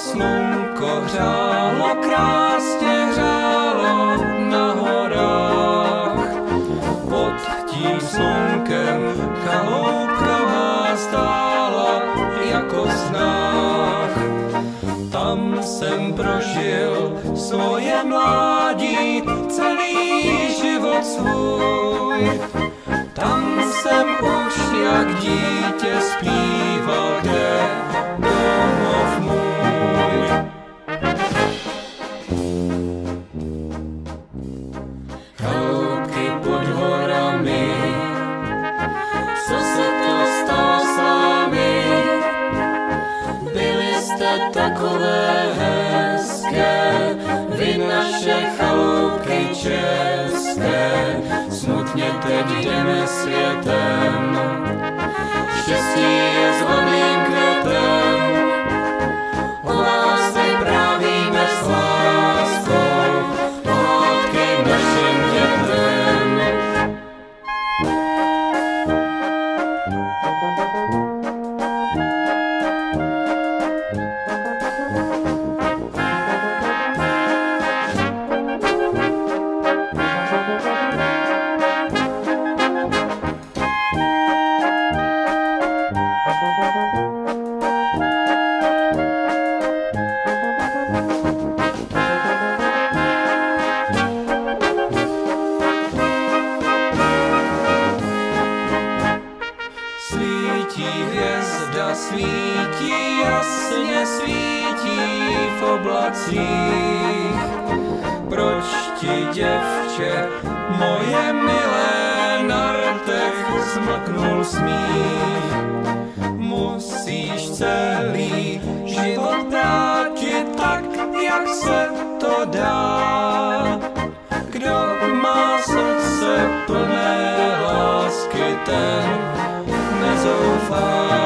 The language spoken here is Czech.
slunko hřálo, krásně hřálo na horách. Pod tím slunkem chaloupka má stála jako snách. Tam jsem prožil svoje mládí, celý život svůj. Tam jsem už jak dítě zpíval, kde domov můj. Chaloupky pod horami, co se to stalo s vámi? Byli jste takové hezké, vy naše chaloupky české. Smutně teď jdeme světem, štěstí je zvaným květem. O vás vyprávíme s láskou, pohádky našim dětem. Svítí hvězda, svítí, jasně svítí v oblacích. Proč ti, děvče, moje milé, na rtech zmlknul smích? Musíš celý život vrátit tak, jak se to dá. Kdo má srdce plné lásky, ten nezoufá.